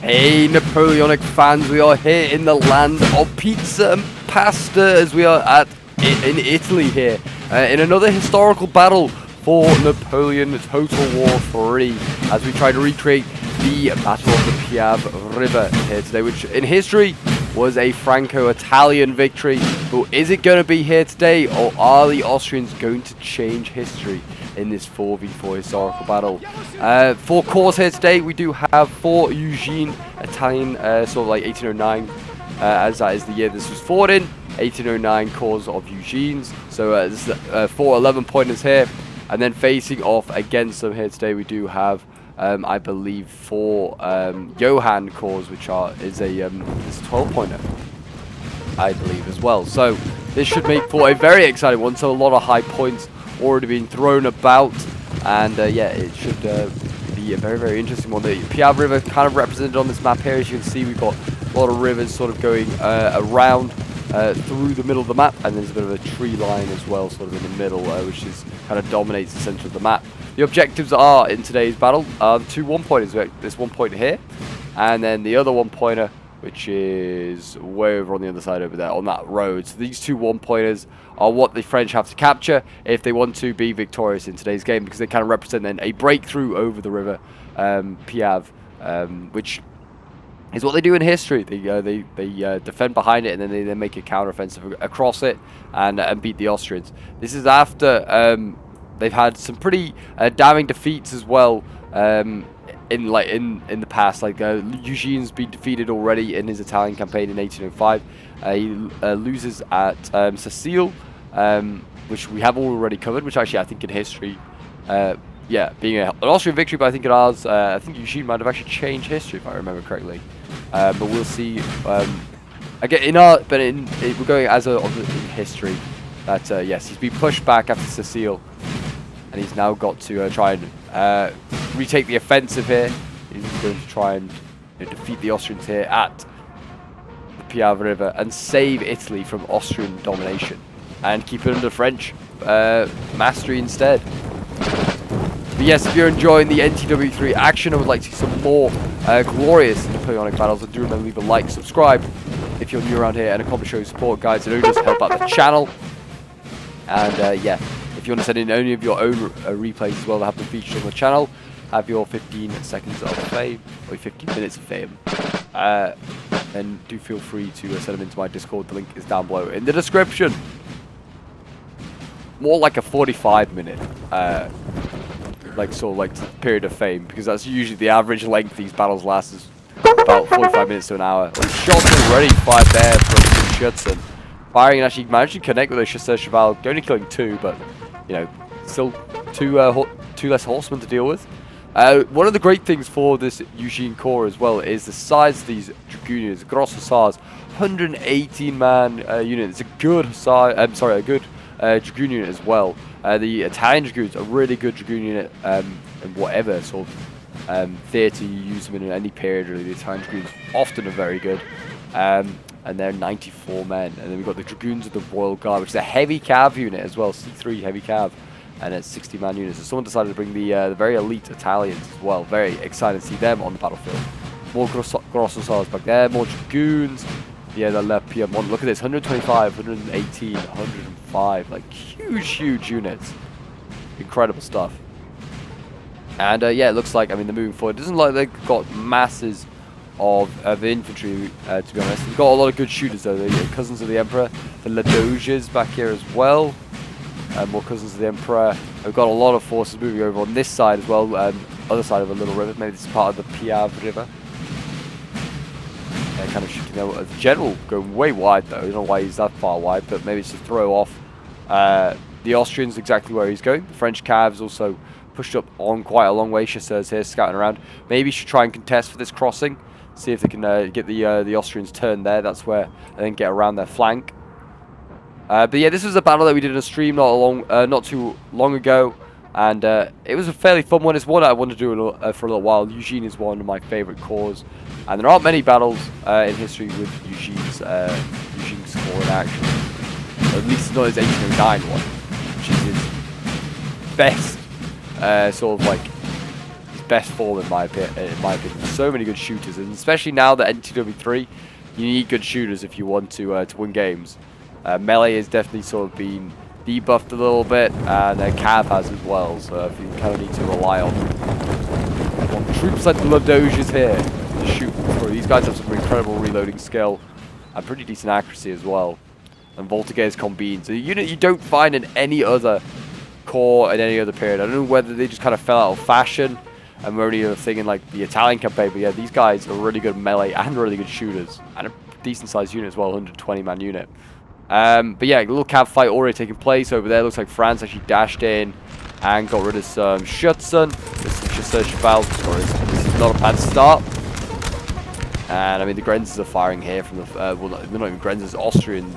Hey Napoleonic fans, we are here in the land of pizza and pasta as we are in Italy here in another historical battle for Napoleon Total War 3 as we try to recreate the Battle of the Piave River here today, which in history was a Franco Italian victory. But is it going to be here today, or are the Austrians going to change history in this 4v4 historical battle? For cores here today, we do have for Eugene, Italian, sort of like 1809, as that is the year this was fought in. 1809 cores of Eugene's. So this is 4 11 pointers here, and then facing off against them here today, we do have I believe 4 Johann cores, which is a 12 pointer, I believe, as well. So this should make for a very exciting one. So a lot of high points already being thrown about, and yeah, it should be a very interesting one. The Piave River kind of represented on this map here. As you can see, we've got a lot of rivers sort of going around through the middle of the map, and there's a bit of a tree line as well, sort of in the middle, which is kind of dominates the center of the map. The objectives are in today's battle are the 2 1-pointers. This 1 pointer here, and then the other 1 pointer, which is way over on the other side over there on that road. So these 2 1-pointers are what the French have to capture if they want to be victorious in today's game, because they kind of represent then a breakthrough over the river Piave, which is what they do in history. They defend behind it, and then they then make a counteroffensive across it and beat the Austrians. This is after they've had some pretty damning defeats as well in the past. Like Eugene's been defeated already in his Italian campaign in 1805. He loses at Sicile, which we have already covered. Which actually I think in history, yeah, being an Austrian victory, but I think in ours, I think Eugene might have actually changed history if I remember correctly. But we'll see. Again, we're going as in history. That yes, he's been pushed back after Sicile, and he's now got to try and retake the offensive here. He's going to try and defeat the Austrians here at the Piave River and save Italy from Austrian domination and keep it under French mastery instead. But yes, if you're enjoying the NTW 3 action and would like to see some more glorious Napoleonic battles, then do remember to leave a like, subscribe if you're new around here, and a comment show support guides that only just help out the channel. And yeah, if you want to send in any of your own replays as well that have been featured on the channel, have your 15 seconds of fame, or 15 minutes of fame, then do feel free to send them into my Discord. The link is down below in the description. More like a 45-minute, period of fame, because that's usually the average length these battles last, is about 45 minutes to an hour. Like, shots already fired there from Schutzen. Firing and actually managed to connect with a Chasseur Cheval, only killing 2, but you know, still two less horsemen to deal with. One of the great things for this Eugene Corps as well is the size of these dragoon units. Gross Hussars, 118-man unit. It's a good Hussar. A good dragoon unit as well. The Italian dragoons are a really good dragoon unit in whatever sort of theatre you use them in any period. Really, the Italian dragoons often are very good. And they're 94 men. And then we've got the Dragoons of the Royal Guard, which is a heavy cav unit as well, C3 heavy cav, and it's 60-man units. So someone decided to bring the very elite Italians as well. Very excited to see them on the battlefield. More Gross Hussars back there, more Dragoons. Yeah, the Le Piedmont. Look at this, 125, 118, 105. Like, huge units. Incredible stuff. And yeah, it looks like, I mean, they're moving forward. It doesn't look like they've got masses of infantry, to be honest. We've got a lot of good shooters though, the Cousins of the Emperor, the La Doges back here as well, more Cousins of the Emperor. We've got a lot of forces moving over on this side as well, other side of a little river, maybe this is part of the Piave River. They're kind of shooting there. The general going way wide though, I don't know why he's that far wide, but maybe it's to throw off the Austrians exactly where he's going. The French Cavs also pushed up on quite a long way. Chasseurs here scouting around. Maybe he should try and contest for this crossing. See if they can get the Austrians turned there. That's where, and then get around their flank. But yeah, this was a battle that we did in a stream not too long ago, and it was a fairly fun one. It's one I wanted to do for a little while. Eugene is one of my favourite corps, and there aren't many battles in history with Eugene's corps in action. At least not his 1809 one, which is his best sort of like best form in my opinion. So many good shooters, and especially now that NTW3, you need good shooters if you want to win games. Melee has definitely sort of been debuffed a little bit, and Cav has as well. So if you kind of need to rely on troops like the Ladoges here to shoot through. These guys have some incredible reloading skill and pretty decent accuracy as well. And Voltigeurs combined. So a unit you don't find in any other corps in any other period. I don't know whether they just kind of fell out of fashion and were only a thing in like the Italian campaign, but yeah, these guys are really good melee and really good shooters. And a decent sized unit as well, 120 man unit. But yeah, a little cav fight already taking place over there. Looks like France actually dashed in and got rid of some Schutzen. This is just Cheval. Sorry, this is not a bad start. And I mean, the Grenzes are firing here from the, well, they're not even Grenzes, Austrian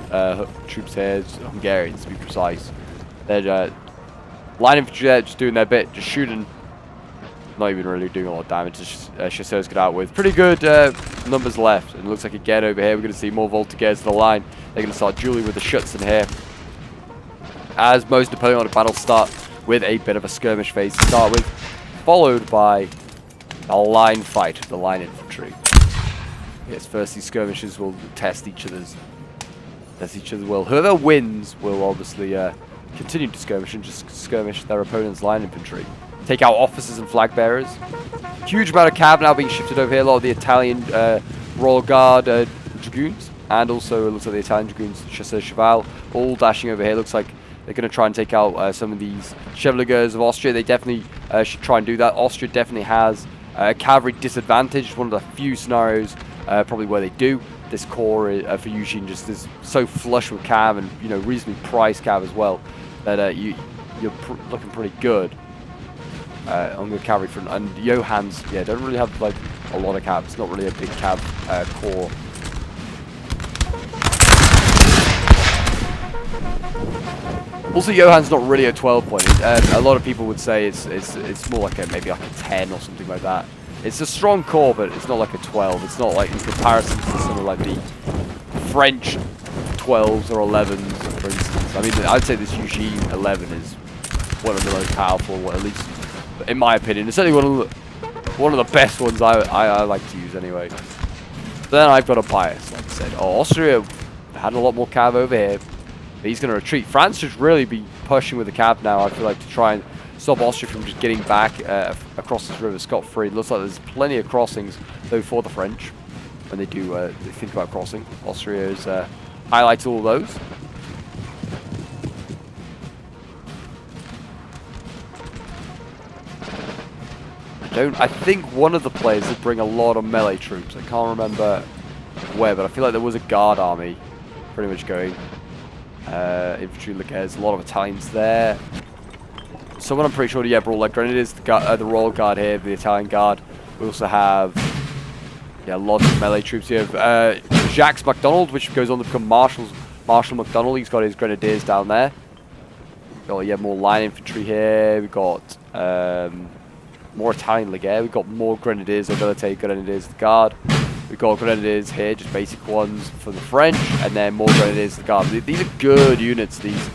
troops here, Hungarians to be precise. They're line infantry there, just doing their bit, just shooting. Not even really doing a lot of damage. Chasseurs get out with pretty good numbers left. And it looks like again over here, we're going to see more Voltigeurs to the line. They're going to start dueling with the Schutzen here. As most Napoleonic battles start with a bit of a skirmish phase to start with, followed by a line fight, the line infantry. Yes, first these skirmishes will test each other's will. Whoever wins will obviously continue to skirmish and just skirmish their opponent's line infantry. Take out officers and flag bearers. Huge amount of cav now being shifted over here. A lot of the Italian Royal Guard Dragoons, and also it looks like the Italian Dragoons, Chasseurs Cheval, all dashing over here. Looks like they're going to try and take out some of these Chevaliers of Austria. They definitely should try and do that. Austria definitely has a cavalry disadvantage. One of the few scenarios probably where they do. This corps for Eugene just is so flush with cav and, you know, reasonably priced cav as well that you're looking pretty good on the cavalry front. And Johann's, yeah, don't really have like a lot of cav. It's not really a big cav corps. Also, Johann's not really a 12 point. A lot of people would say it's more like maybe like a 10 or something like that. It's a strong corps, but it's not like a 12. It's not like in comparison to some of like the French 12s or 11s, for instance. I mean, I'd say this Eugene 11 is one of the most powerful, well, at least in my opinion. It's certainly one of the best ones I like to use anyway. But then I've got a bias, like I said. Oh, Austria had a lot more cav over here. But he's going to retreat. France should really be pushing with the cav now, I feel like, to try and stop Austria from just getting back across this river scot-free. Looks like there's plenty of crossings, though, for the French when they do they think about crossing. Austria is highlights all those. I think one of the players did bring a lot of melee troops. I can't remember where, but I feel like there was a guard army pretty much going. Infantry, look, there's a lot of Italians there. Someone I'm pretty sure, yeah, brought like Grenadiers, the Royal Guard here, the Italian Guard. We also have, yeah, lots of melee troops here. Jacques MacDonald, which goes on to become Marshal MacDonald. He's got his Grenadiers down there. We've got, yeah, more line infantry here. We've got more Italian Legere. We've got more Grenadiers, Abilité, Grenadiers, the Guard. We've got Grenadiers here, just basic ones for the French, and then more Grenadiers, the Guard. These are good units, these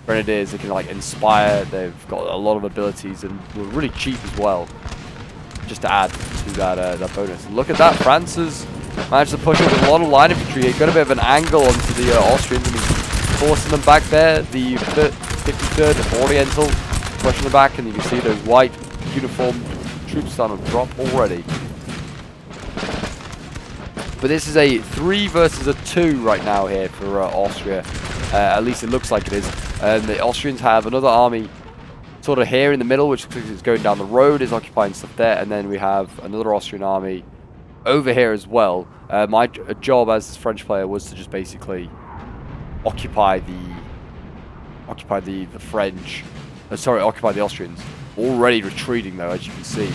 Grenadiers. They can like inspire. They've got a lot of abilities and were really cheap as well, just to add to that bonus. And look at that, France has managed to push up with a lot of line infantry. He got a bit of an angle onto the Austrians, and he's forcing them back there. The 53rd Oriental pushing them back, and you can see those white uniformed troops starting to drop already. But this is a 3 versus a 2 right now here for Austria. At least it looks like it is. The Austrians have another army sort of here in the middle, which looks like it's going down the road, is occupying stuff there. And then we have another Austrian army over here as well. My job as this French player was to just basically occupy the French. Sorry, occupy the Austrians. Already retreating though, as you can see,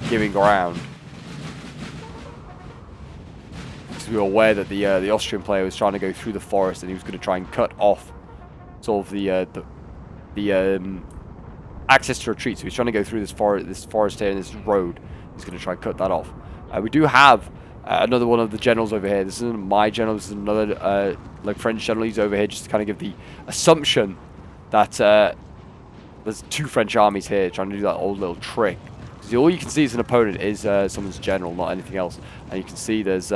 giving ground. We were aware that the Austrian player was trying to go through the forest, and he was going to try and cut off sort of the access to retreat. So he's trying to go through this forest here and this road. He's going to try and cut that off. We do have another one of the generals over here. This isn't my general. This is another like French general. He's over here just to kind of give the assumption that there's 2 French armies here trying to do that old little trick. Because all you can see as an opponent is someone's general, not anything else. And you can see there's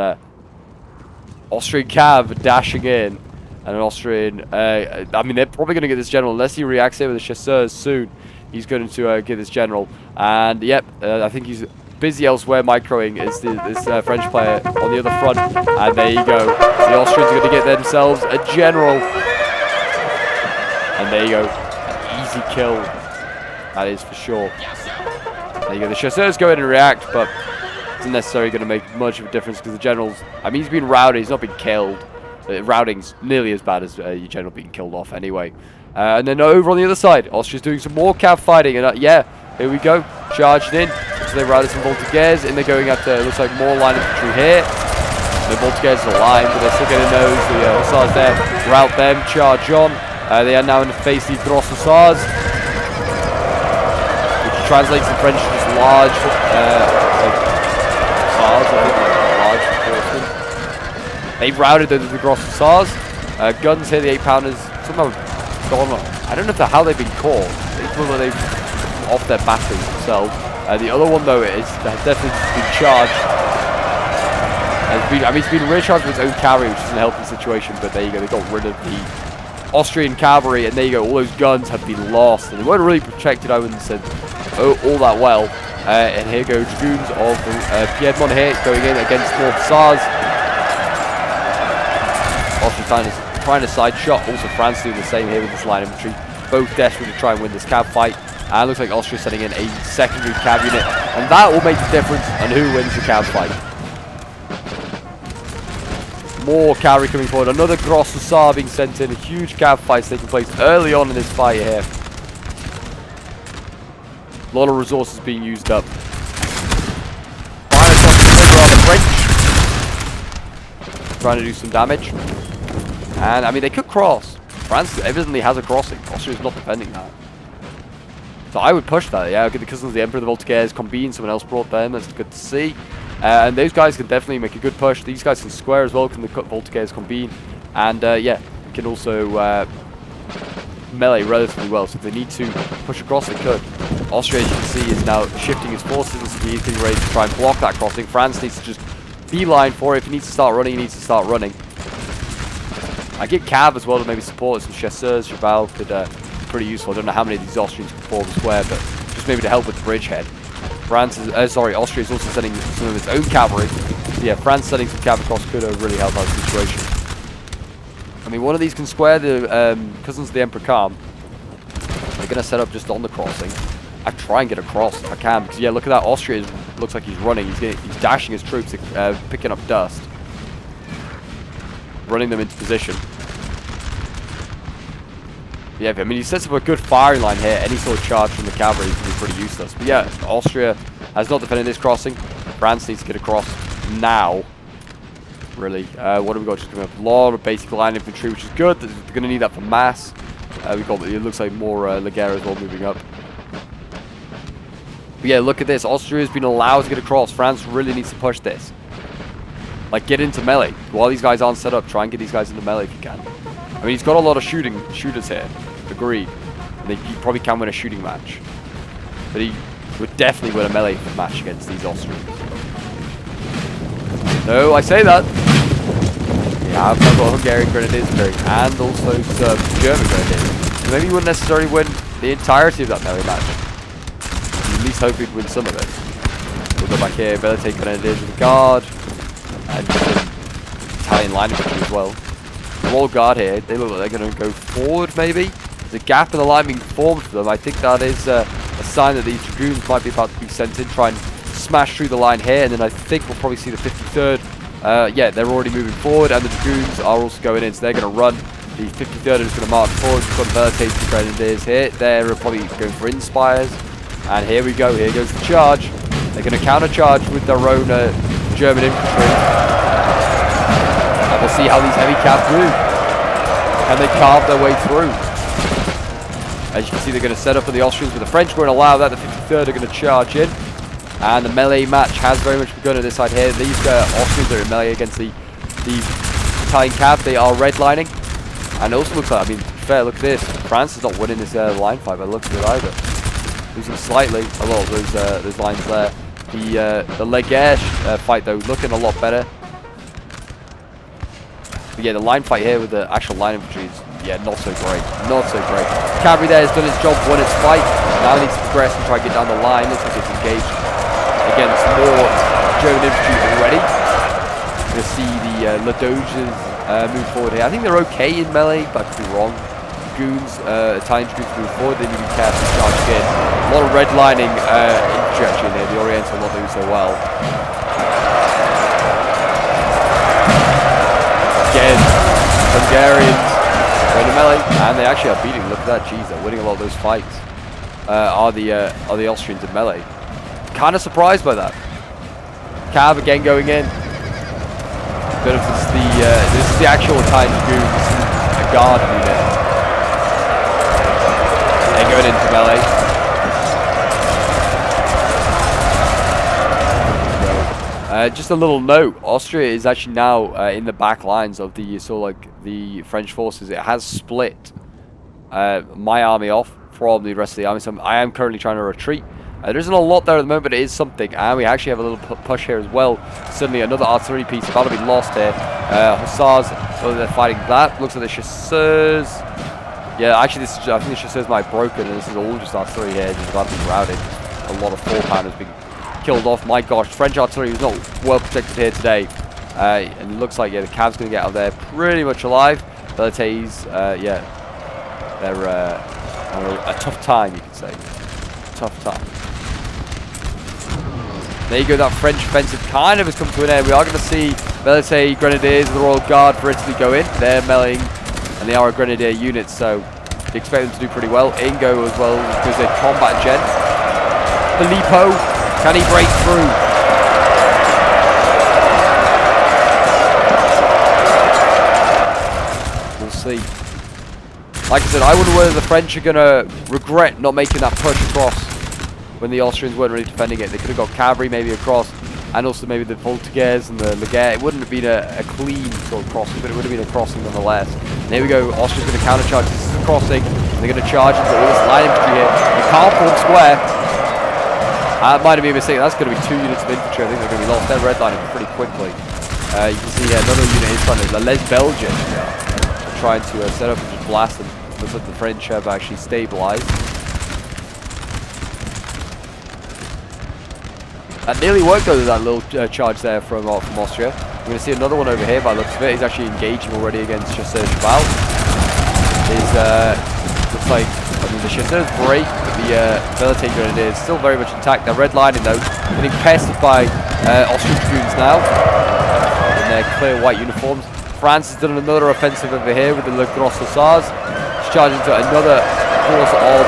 Austrian cav dashing in, and an Austrian. I mean, they're probably going to get this general unless he reacts here with the chasseurs soon. He's going to get this general, and yep, I think he's busy elsewhere. Microing is this French player on the other front, and there you go. The Austrians are going to get themselves a general, and there you go, an easy kill. That is for sure. There you go. The chasseurs go in and react, but it's not necessarily going to make much of a difference because the general's. I mean, he's been routed. He's not been killed. Routing's nearly as bad as your general being killed off anyway. And then over on the other side, Austria's doing some more cav fighting, and yeah, here we go, charging in. So they routed some Voltigeurs, and they're going after, it looks like more line infantry here. The Voltigeurs are aligned, but they're still getting those. The Hussars there, route them, charge on. They are now in the face of the Gros Hussars, which translates in French to just large Hussars, I think, like large horsemen. They've routed the Gros Hussars. Guns here, the 8-pounders, somehow gone. I don't know how they've been caught. It's whether they've off their batteries themselves. The other one though has definitely been charged. I mean, it's been recharged with its own cavalry, which isn't a healthy situation. But there you go, they got rid of the Austrian cavalry, and there you go. All those guns have been lost, and they weren't really protected. I wouldn't say all that well. And here go dragoons of Piedmont here going in against more Hussars. Austria trying to side shot. Also France doing the same here with this line infantry. Both desperate to try and win this cav fight. And it looks like Austria setting in a secondary cav unit. And that will make the difference on who wins the cav fight. More cavalry coming forward. Another Gros Hussar being sent in. A huge cav fight taking place early on in this fight here. A lot of resources being used up. Final shot to the French. Trying to do some damage. And, I mean, they could cross. France evidently has a crossing. Austria's not defending that. So I would push that, yeah. Get the Cousins of the Emperor, the Voltigeurs, Combine, someone else brought them. That's good to see. And those guys can definitely make a good push. These guys can square as well, can the Voltigeurs, Combine. And, yeah, can also melee relatively well. So if they need to push across, they could. Austria, as you can see, is now shifting his forces. He's getting ready to try and block that crossing. France needs to just beeline for it. If he needs to start running, he needs to start running. I get cav as well to maybe support some chasseurs. Cheval could be pretty useful. I don't know how many of these Austrians can form the square, but just maybe to help with the bridgehead. Austria is also sending some of its own cavalry. So yeah, France sending some cav across could really help out the situation. I mean, one of these can square the Cousins of the Emperor Khan. They're going to set up just on the crossing. I try and get across if I can, because yeah, look at that. Austria looks like he's running. He's dashing his troops, picking up dust. Running them into position. Yeah, I mean, he sets up a good firing line here. Any sort of charge from the cavalry is going to be pretty useless. But yeah, Austria has not defended this crossing. France needs to get across now. Really. What have we got? Just coming up. A lot of basic line infantry, which is good. They're going to need that for mass. We've got, it looks like more Legere as well moving up. But yeah, look at this. Austria has been allowed to get across. France really needs to push this. Like, get into melee. While these guys aren't set up, try and get these guys into melee if you can. I mean, he's got a lot of shooters here. Agreed. And he probably can win a shooting match. But he would definitely win a melee match against these Austrians. No, I say that. Yeah, I've got Hungarian Grenadiers and also some German Grenadiers. So maybe he wouldn't necessarily win the entirety of that melee match. At least hope he'd win some of it. We'll go back here. Better take Grenadiers with the guard. And some Italian line infantry as well. The wall guard here, they look like they're going to go forward maybe. There's a gap in the line being formed for them. I think that is a sign that these dragoons might be about to be sent in, try and smash through the line here, and then I think we'll probably see the 53rd. Yeah, they're already moving forward, and the dragoons are also going in, so they're going to run. The 53rd is going to march forward. We've got Veritated Grenadiers here. They're probably going for Inspires. And here we go. Here goes the charge. They're going to counter-charge with their own German infantry. And we'll see how these heavy cav do. Can they carve their way through? As you can see, they're going to set up for the Austrians, but the French won't allow that. The 53rd are going to charge in. And the melee match has very much begun on this side here. These Austrians are in melee against the Italian cav. They are redlining. And it also looks like, I mean, to be fair, look at this. France is not winning this line fight by the looks of it either. losing slightly a lot of those lines there. The Legere fight though looking a lot better. But yeah, the line fight here with the actual line infantry is not so great, not so great. Cavalry there has done its job, won its fight. Now it needs to progress and try to get down the line. Looks like it's engaged against more German infantry already. We're going to see the Ladoges move forward here. I think they're okay in melee, but I could be wrong. Goons, Italian goons move forward. They need to be careful charged in. A lot of redlining infantry actually here. The Oriental not doing so well. Again, Hungarians going to melee, and they actually are beating. Look at that, jeez, they're winning a lot of those fights. Are the Austrians in melee? Kind of surprised by that. Cav again going in. Bit of this is the actual Italian goons, a guard unit. They're going into melee. Just a little note: Austria is actually now in the back lines of the the French forces. It has split my army off from the rest of the army. So I am currently trying to retreat. There isn't a lot there at the moment, but it is something, and we actually have a little push here as well. Suddenly another artillery piece about to be lost here. Hussars, well, they're fighting that. Looks like the chasseurs. Yeah, actually, I think the chasseurs might have broken, and this is all just artillery here. Just about to be routed. A lot of 4-pounders being killed off. My gosh, French artillery is not well protected here today. And it looks like, yeah, the Cavs going to get out there pretty much alive. Beletes, yeah, they're a tough time, you could say. Tough time. There you go, that French offensive kind of has come to an end. We are going to see Velite Grenadiers of the Royal Guard for Italy go in. They're meleeing, and they are a Grenadier unit, so you expect them to do pretty well. Ingo as well, because they're combat gen. Filippo, can he break through? We'll see. Like I said, I wonder whether the French are going to regret not making that push across when the Austrians weren't really defending it. They could have got cavalry maybe across, and also maybe the Voltigeurs and the Legere. It wouldn't have been a clean sort of crossing, but it would have been a crossing nonetheless. And here we go, Austria's going to countercharge. This is a crossing, and they're going to charge into all this line infantry here. You can't form square. That might have been a mistake. That's going to be 2 units of infantry. I think they're going to be lost. They're redlining pretty quickly. You can see another unit is trying to, the Les Belgian, trying to set up and just blast them. Looks like the French have actually stabilized. That nearly worked though, that little charge there from Austria. We're going to see another one over here by the looks of it. He's actually engaging already against Chasseur Cheval. Looks like, I mean, the Chasseurs break, but the Velite Grenadiers still very much intact. They're redlining though, getting pestered by Austrian dragoons now in their clear white uniforms. France has done another offensive over here with the Le Gros Hussars. She's charging into another force of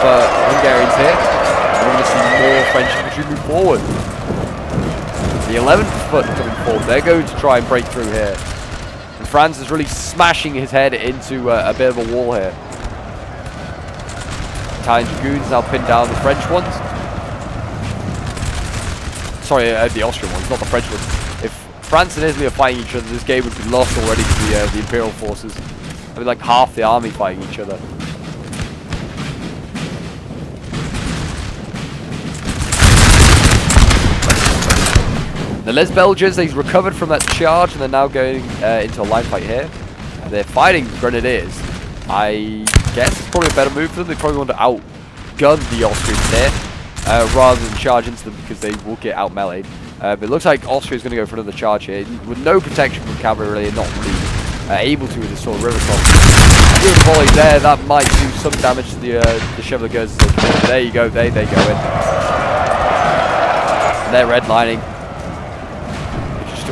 Hungarians here. And we're going to see more French infantry move forward. The 11th foot coming forward. They're going to try and break through here. And France is really smashing his head into a bit of a wall here. Italian dragoons now pinned down the French ones. Sorry, the Austrian ones, not the French ones. If France and Italy are fighting each other, this game would be lost already to the Imperial forces. I mean, like half the army fighting each other. The Les Belgians, they've recovered from that charge and they're now going into a line fight here. They're fighting Grenadiers. I guess it's probably a better move for them. They probably want to outgun the Austrians here rather than charge into them because they will get out meleeed. But it looks like Austria's going to go for another charge here with no protection from cavalry really, and not really able to with this sort of river crossing. Good volley there, that might do some damage to the Chevaliers. There you go, they go in. And they're redlining.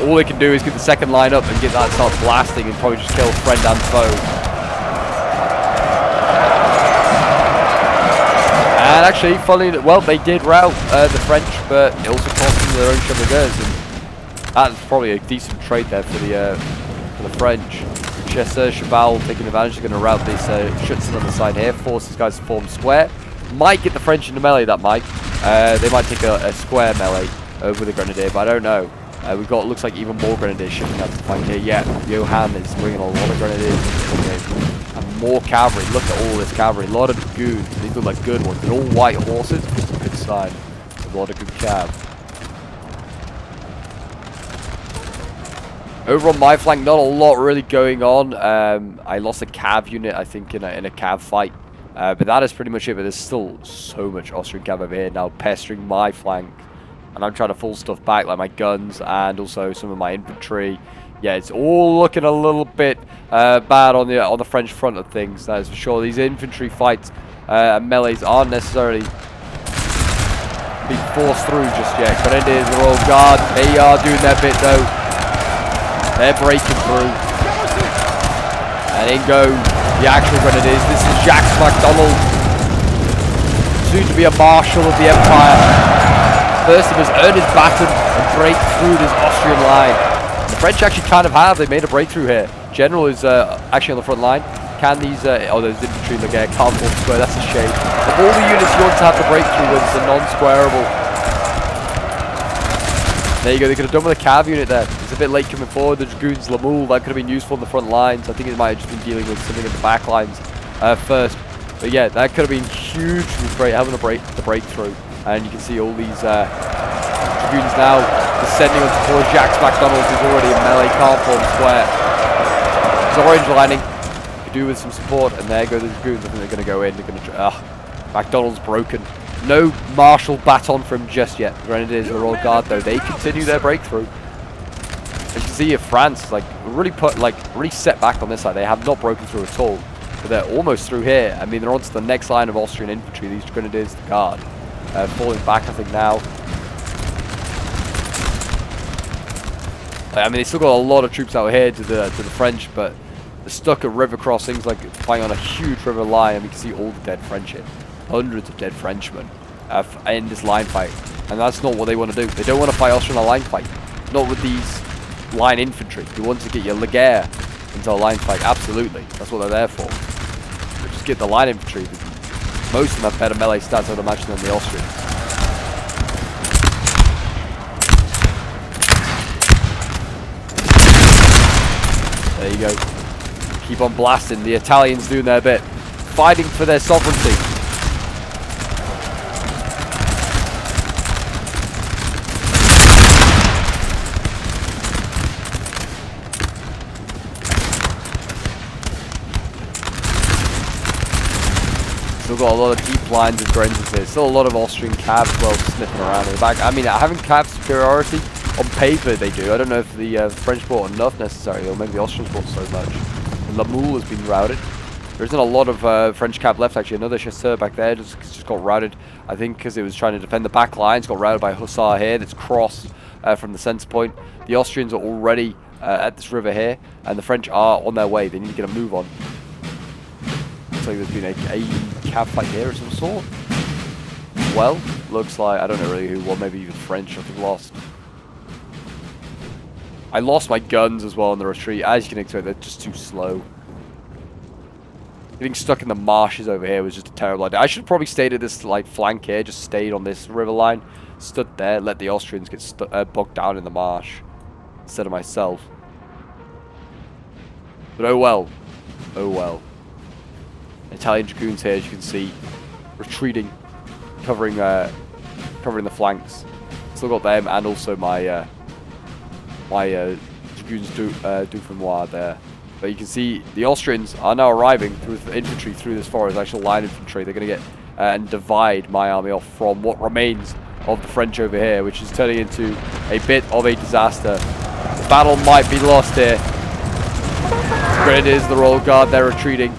All they can do is get the second line up and get that start blasting and probably just kill friend and foe. And actually, funnily, well, they did rout the French, but it also cost them their own Chevaliers, and that's probably a decent trade there for the French. Chasseur Cheval taking advantage, they're going to rout this Schutzen on the side here, force these guys to form square. Might get the French into melee, that might. They might take a square melee with a Grenadier, but I don't know. We've got, looks like, even more Grenadiers shipping out to fight here. Yeah, Johan is bringing a lot of Grenadiers. And more cavalry. Look at all this cavalry. A lot of goons. These look like good ones. They're all white horses. sign. A lot of good cav. Over on my flank, not a lot really going on. I lost a cav unit, I think, in a cav fight. But that is pretty much it. But there's still so much Austrian cav over here now pestering my flank. And I'm trying to pull stuff back, like my guns and also some of my infantry. Yeah, it's all looking a little bit bad on the French front of things, that is for sure. These infantry fights and melees aren't necessarily being forced through just yet. Grenadiers, the Royal Guard, they are doing their bit though. They're breaking through. And in go the actual Grenadiers. This is Jacques MacDonald, soon to be a Marshal of the Empire. First, he must earn his baton and break through this Austrian line. And the French actually kind of have. They made a breakthrough here. General is actually on the front line. Can these... oh, there's infantry in the can't hold square. That's a shame. Of all the units you want to have the breakthrough with, it's a non-squareable. There you go, they could have done with a cav unit there. It's a bit late coming forward. The Dragoons, Lamoule, that could have been useful in the front lines. I think it might have just been dealing with something in the back lines first. But yeah, that could have been huge with having the breakthrough. And you can see all these Dragoons now descending onto poor Jacques MacDonald, who's already in melee, can't form square. There's orange lining. Could do with some support, and there go the Dragoons. I think they're going to go in. They're going to... MacDonald's broken. No Marshal baton for him just yet. The Grenadiers of the Royal Guard, though, they continue their breakthrough. As you can see, if France really set back on this side, they have not broken through at all. But they're almost through here. I mean, they're onto the next line of Austrian infantry. These Grenadiers of the Guard falling back, I think now. I mean, they still got a lot of troops out here to the French, but they're stuck at river crossings, like fighting on a huge river line. And we can see all the dead French here. Hundreds of dead Frenchmen in this line fight, and that's not what they want to do. They don't want to fight Austria in a line fight, not with these line infantry. They want to get your Legere into a line fight. Absolutely, that's what they're there for. But just get the line infantry. Most of them have better melee stats, I'd imagine, than the Austrians. There you go. Keep on blasting. The Italians doing their bit, fighting for their sovereignty. Still got a lot of deep lines of Grenadiers here. Still a lot of Austrian cav as well sniffing around in the back. I mean, having cav superiority on paper they do. I don't know if the French bought enough necessarily, or maybe the Austrians bought so much. And Lamoule has been routed. There isn't a lot of French cav left actually. Another chasseur back there just got routed. I think because it was trying to defend the back lines. Got routed by a hussar here that's crossed from the centre point. The Austrians are already at this river here, and the French are on their way. They need to get a move on. Looks like there's been a cav fight here of some sort. Well, looks like, I don't know really who won, maybe even French I think lost. I lost my guns as well in the retreat. As you can expect, they're just too slow. Getting stuck in the marshes over here was just a terrible idea. I should have probably stayed at this flank here, just stayed on this river line, stood there, let the Austrians get bogged down in the marsh instead of myself. But oh well. Oh well. Italian Dragoons here, as you can see, retreating, covering the flanks. Still got them, and also my Dragoons Dauphinois there. But you can see the Austrians are now arriving through the infantry through this forest, actual line infantry. They're going to get and divide my army off from what remains of the French over here, which is turning into a bit of a disaster. The battle might be lost here. Grenadiers, the Royal Guard, they're retreating.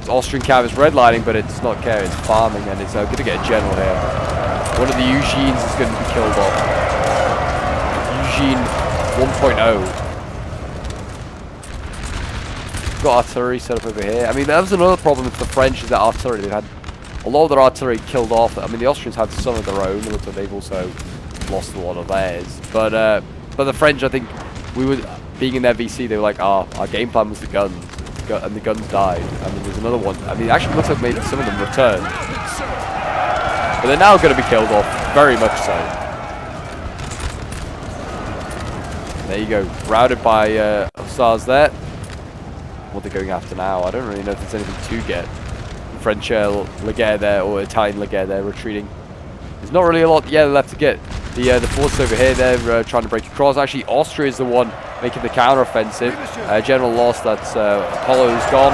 Austrian cav is redlining, but it's not care, it's farming, and it's going to get a general here. One of the Eugenes is going to be killed off. Eugene 1.0. Got artillery set up over here. I mean, that was another problem with the French, is that artillery. They've had a lot of their artillery killed off. I mean, the Austrians had some of their own, it looks like they've also lost a lot of theirs. But the French, I think, being in their VC, they were like, our game plan was the guns. And the guns died. I mean, there's another one. I mean, it actually looks like maybe some of them returned. But they're now going to be killed off. Very much so. There you go. Routed by hussars there. What they're going after now, I don't really know if there's anything to get. French Legere there, or Italian Legere there, retreating. There's not really a lot left to get. The forces over here, they're trying to break across. Actually, Austria is the one making the counter-offensive. General lost, that's Apollo's gone.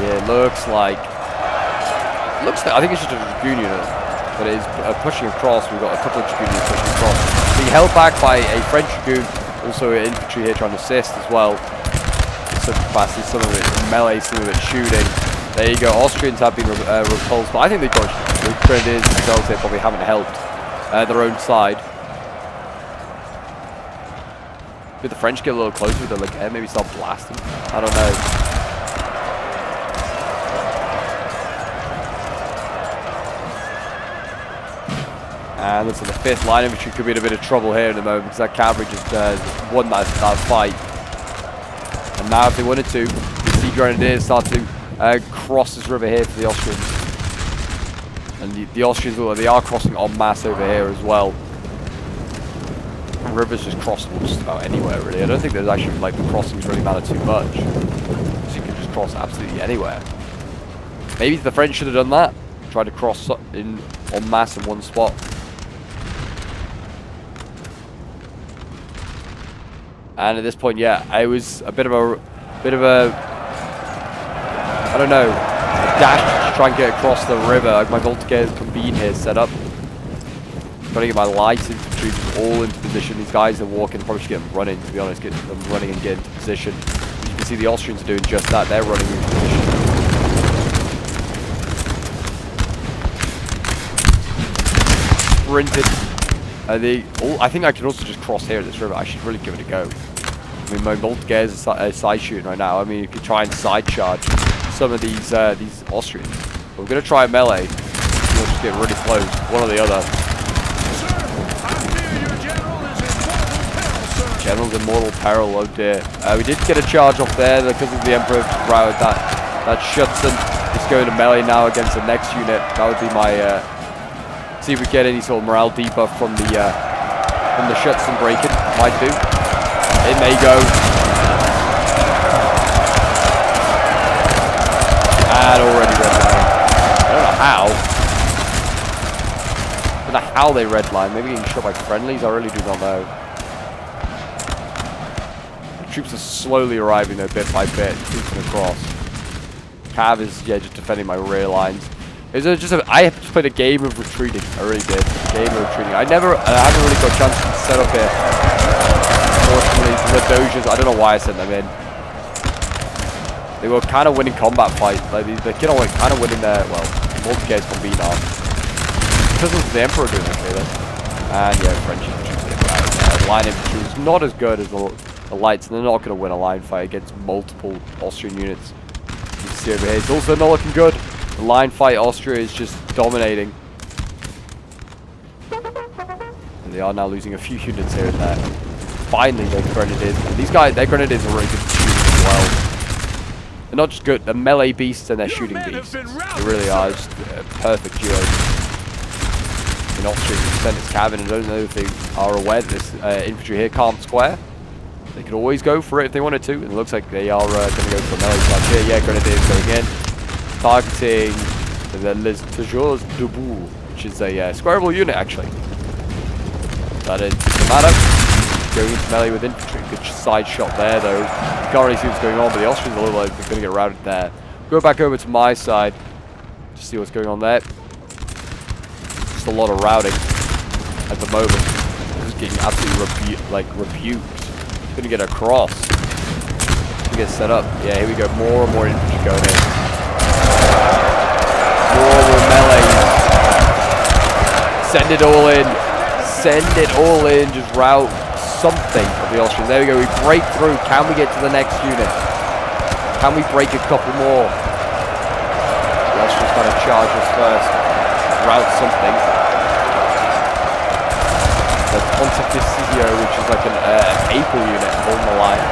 Yeah, looks like, I think it's just a Dragoon unit, but it is pushing across. We've got a couple of Dragoon units pushing across. Being held back by a French Dragoon, also infantry here trying to assist as well. Some capacity, some of it melee, some of it shooting. There you go, Austrians have been repulsed, but I think they've got the Grenadiers themselves here probably haven't helped their own side. Could the French get a little closer with the Leguer, maybe start blasting? I don't know. And looks like the 5th line infantry could be in a bit of trouble here in the moment because that cavalry just won that fight. And now if they wanted to, the Sea Grenadiers start to cross this river here for the Austrians. And the Austrians, they are crossing en masse over here as well. The river's just crossable just about anywhere really. I don't think there's actually like the crossings really matter too much. So you can just cross absolutely anywhere. Maybe the French should have done that. Tried to cross in en masse in one spot. And at this point, yeah, it was a bit of a I don't know, a dash to try and get across the river. Like my Voltigeurs combine here set up. Trying to get my light infantry all into position. These guys are walking, probably should get them running, to be honest, get them running and get into position. As you can see, the Austrians are doing just that. They're running into position. Sprinted. I think I can also just cross here at this river. I should really give it a go. I mean, my Voltigeurs are side shooting right now. I mean, you could try and side charge some of these Austrians. But we're going to try a melee. We'll just get really close, one or the other. General's in mortal peril, oh dear. We did get a charge off there because of the Emperor routed that Schutzen. Just going to melee now against the next unit. That would be my see if we get any sort of morale debuff from the Schutzen breaking. Might do. In they go. And already redline. I don't know how. I don't know how they redline. Maybe getting shot by friendlies. I really do not know. The troops are slowly arriving though, bit by bit, creeping across. Cav is just defending my rear lines. I have just played a game of retreating. I really did. Game of retreating. I haven't really got a chance to set up here. Unfortunately, the Doges, I don't know why I sent them in. They were kind of winning combat fights. Like they're kind of winning their, well, Voltigeurs from being off. Because of the Emperor doing okay though. And yeah, French infantry. Line infantry is not as good as the lights, and they're not going to win a line fight against multiple Austrian units. You can see over here, it's also not looking good. The line fight, Austria is just dominating. And they are now losing a few units here and there. Finally, their Grenadiers. And these guys, their Grenadiers are really good to shoot as well. They're not just good, they're melee beasts and they're shooting beasts. They really are just a perfect duo. In Austria, sent its cabin. I don't know if they are aware that this infantry here can't square. They could always go for it if they wanted to. And it looks like they are going to go for a melee charge here. Yeah, Grenadiers going in. Targeting the Les Toujours Debout, which is a squareable unit actually. That is the matter. Going into melee with infantry. Good side shot there though. You can't really see what's going on, but the Austrians are like they're going to get routed there. Go back over to my side to see what's going on there. Just a lot of routing at the moment. Just getting absolutely rebuked. Going to get across. To get set up. Yeah, here we go. More and more infantry going in. More melee. Send it all in. Send it all in. Just route something of the Austrians. There we go. We break through. Can we get to the next unit? Can we break a couple more? The Austrians kind of charge us first. Route something. The Pontificio, which is like an April unit on the line.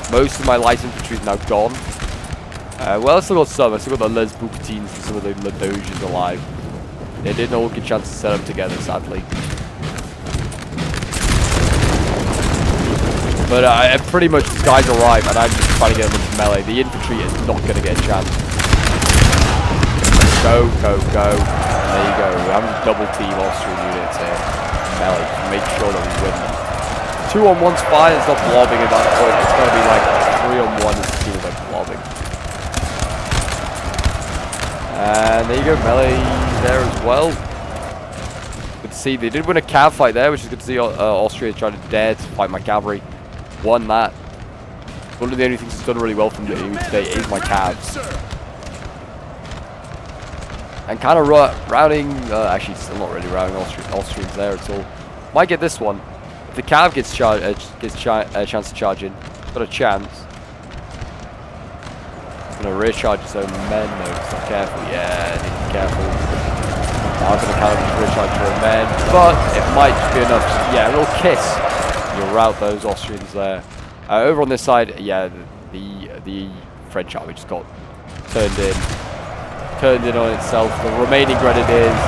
Most of my light infantry is now gone. Well, I still got some. I still got the Les Bouquetins and some of the Doges alive. They didn't all get a chance to set up together, sadly. But pretty much these guys arrive, and I'm just trying to get them into melee. The infantry is not going to get a chance. Go, go, go. There you go. We're having double team Austrian units here. Melee, just make sure that we win them. 2-on-1's fine, it's not blobbing at that point. It's going to be like 3-on-1 as the team is like blobbing. And there you go, melee there as well. Good to see. They did win a cav fight there, which is good to see. Austria trying to dare to fight my cavalry. Won that. One of the only things that's done really well from me today is my calves. And kind of routing, actually still not really routing Austrians there at all. Might get this one. If the cav gets a chance to charge in, got a chance. He's going to rear charge his own men though, he's not careful. Yeah, need to be careful. Now I'm going to kind of rear charge his own men, but it might just be enough. Just, yeah, a little kiss. You'll rout those Austrians there. Over on this side, yeah, the French army just got turned in on itself. The remaining grenadiers,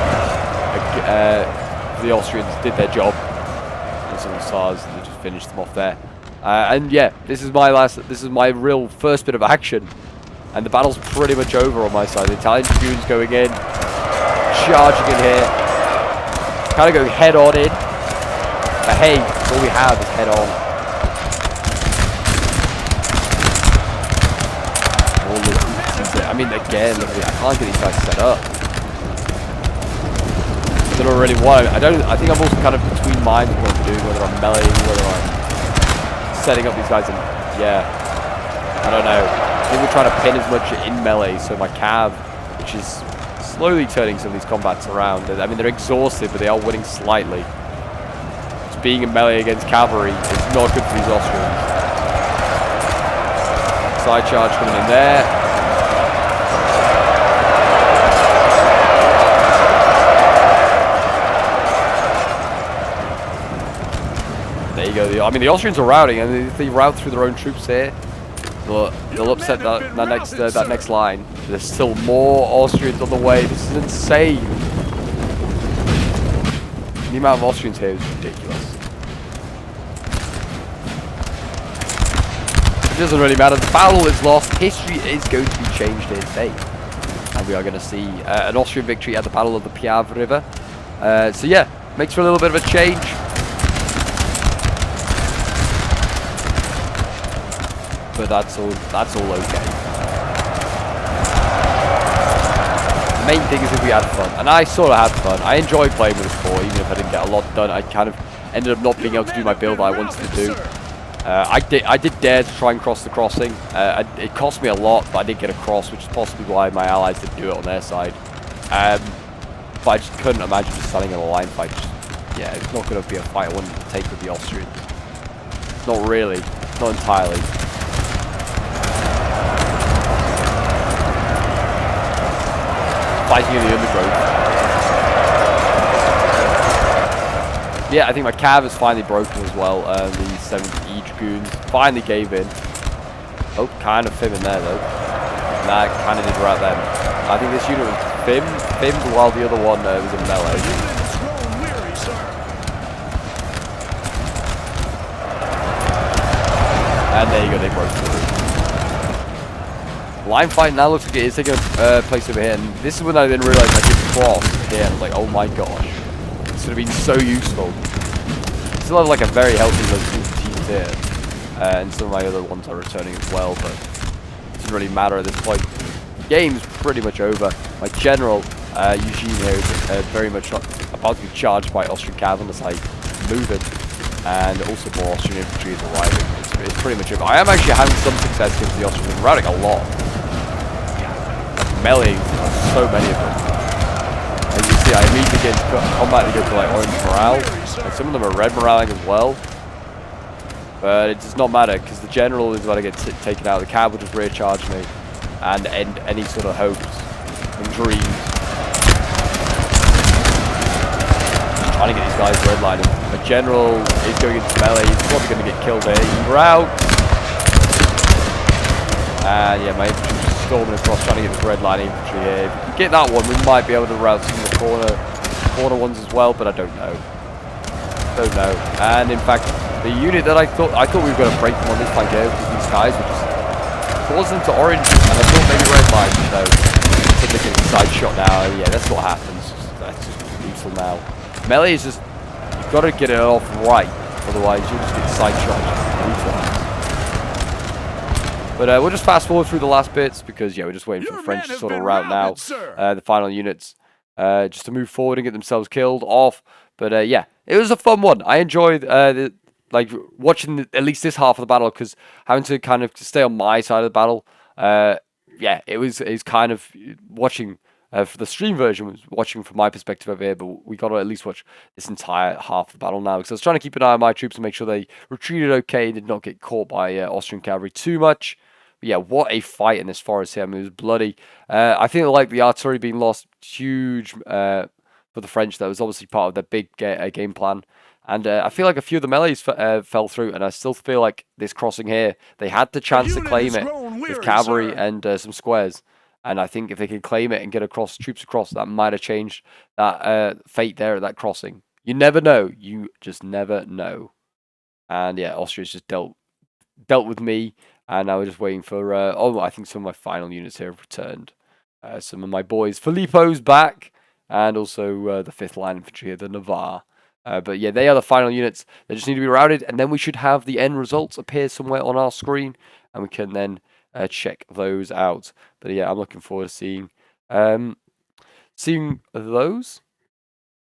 the Austrians did their job. And some hussars, they just finished them off there. And yeah, this is my real first bit of action, and the battle's pretty much over on my side. The Italian dragoons going in, charging in here, kind of going head on in. But hey, all we have is head on. All the pieces. I mean, again, look, I can't get these guys set up. I don't really want. I think I'm also kind of between minds what I'm doing, whether I'm meleeing, whether I'm setting up these guys. And yeah, I don't know. I think we're trying to pin as much in melee, so my cav, which is slowly turning some of these combats around. I mean, they're exhausted, but they are winning slightly. Being in melee against cavalry is not good for these Austrians. Side charge coming in there. There you go. I mean, the Austrians are routing, and if they route through their own troops here, they'll upset that next line. There's still more Austrians on the way. This is insane. The amount of Austrians here is ridiculous. It doesn't really matter. The battle is lost. History is going to be changed here today. And we are going to see an Austrian victory at the Battle of the Piave River. So yeah, makes for a little bit of a change. But that's all okay. The main thing is that we had fun, and I sort of had fun. I enjoyed playing with this ball, even if I didn't get a lot done. I kind of ended up not being able to do my build that I wanted to do. I did dare to try and cross the crossing. It cost me a lot, but I did get across, which is possibly why my allies didn't do it on their side. But I just couldn't imagine just standing in a line fight. Yeah, it's not going to be a fight I wanted to take with the Austrians. Not really, not entirely. Fighting in the undergrowth. Yeah, I think my cav is finally broken as well. The 7th Dragoons finally gave in. Oh, kind of fimming there though. Nah, kind of did rout them. I think this unit was fimmed while the other one was in melee. And there you go, they broke through. Line fight now looks like it is taking place over here, and this is when I didn't realize I could cross here. I was like, oh my gosh, this would have been so useful. Still have like a very healthy local teams here, and some of my other ones are returning as well, but it doesn't really matter at this point. Game's pretty much over. My general, Eugene here, is very much about to be charged by Austrian cav on the side, moving, and also more Austrian infantry is arriving. It's pretty much over. I am actually having some success against the Austrians. I'm routing a lot. Melee, so many of them. As you see, I immediately get into combat to go to like orange morale, and some of them are red moraling as well. But it does not matter because the general is about to get taken out. The cav will just rear charge me and end any sort of hopes and dreams. Just trying to get these guys redlining. The general is going into melee. He's probably going to get killed here. He's out. And yeah, my infantry just storming across trying to get this red line infantry here. If we can get that one, we might be able to route some of the corner ones as well, but I don't know. And in fact, the unit that I thought we were going to break them on this flank here, because these guys were just causing them to orange, and I thought maybe red line, so suddenly getting a side shot now. Yeah, that's what happens. That's just lethal now. Melee is just, you've got to get it off right, otherwise you'll just get side shot. But we'll just fast forward through the last bits, because yeah, we're just waiting for the French to sort of route now, the final units, just to move forward and get themselves killed off. But yeah, it was a fun one. I enjoyed like watching at least this half of the battle, because having to kind of stay on my side of the battle, yeah, it's kind of watching for the stream version, was watching from my perspective over here, but we got to at least watch this entire half of the battle now, because I was trying to keep an eye on my troops and make sure they retreated okay and did not get caught by Austrian cavalry too much. But yeah, what a fight in this forest here. I mean, it was bloody. I think like the artillery being lost, huge for the French. That was obviously part of their big game plan. And I feel like a few of the melees fell through, and I still feel like this crossing here, they had the chance to claim it with cavalry and some squares. And I think if they can claim it and get troops across, that might have changed that fate there at that crossing. You never know. You just never know. And yeah, Austria's just dealt with me. And now we're just waiting for, oh, I think some of my final units here have returned. Some of my boys, Filippo's back, and also the 5th Line Infantry here, the Navarre. But yeah, they are the final units. They just need to be routed, and then we should have the end results appear somewhere on our screen, and we can then check those out. But yeah, I'm looking forward to seeing those.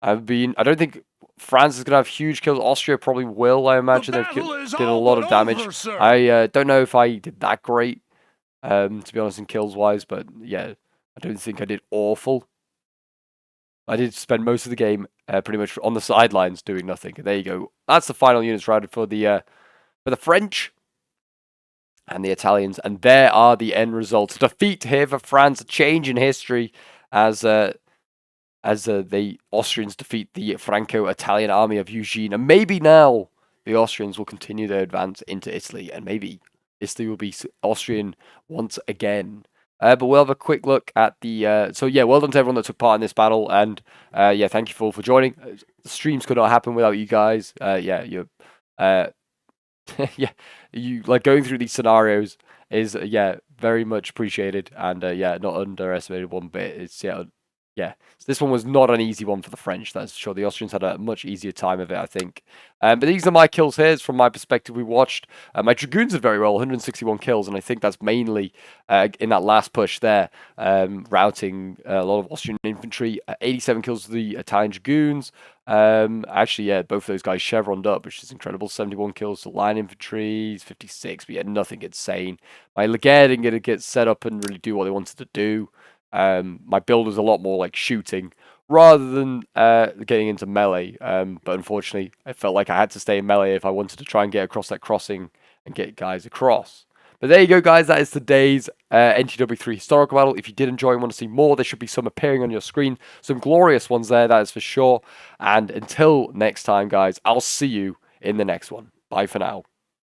I don't think France is going to have huge kills. Austria probably will, I imagine. They've did a lot of damage. I don't know if I did that great, to be honest, in kills-wise. But yeah, I don't think I did awful. I did spend most of the game pretty much on the sidelines doing nothing. There you go. That's the final units routed for the French and the Italians. And there are the end results. A defeat here for France. A change in history as the Austrians defeat the Franco Italian army of Eugene. And maybe now the Austrians will continue their advance into Italy, and maybe Italy will be Austrian once again. But we'll have a quick look at the... so yeah, well done to everyone that took part in this battle, and yeah, thank you all for joining. The streams could not happen without you guys. Yeah, you're... yeah, you like going through these scenarios is yeah, very much appreciated, and yeah, not underestimated one bit. It's yeah, so this one was not an easy one for the French, that's for sure. The Austrians had a much easier time of it, I think. But these are my kills here, from my perspective. We watched. My Dragoons did very well, 161 kills, and I think that's mainly in that last push there, routing a lot of Austrian infantry. 87 kills to the Italian Dragoons. Actually, yeah, both of those guys chevroned up, which is incredible. 71 kills to line infantry, 56, but yeah, nothing insane. My Legere didn't get set up and really do what they wanted to do. My build was a lot more like shooting rather than getting into melee, but unfortunately I felt like I had to stay in melee if I wanted to try and get across that crossing and get guys across. But there you go, guys. That is today's NTW3 historical battle. If you did enjoy and want to see more, there should be some appearing on your screen. Some glorious ones there, that is for sure. And until next time, guys, I'll see you in the next one. Bye for now.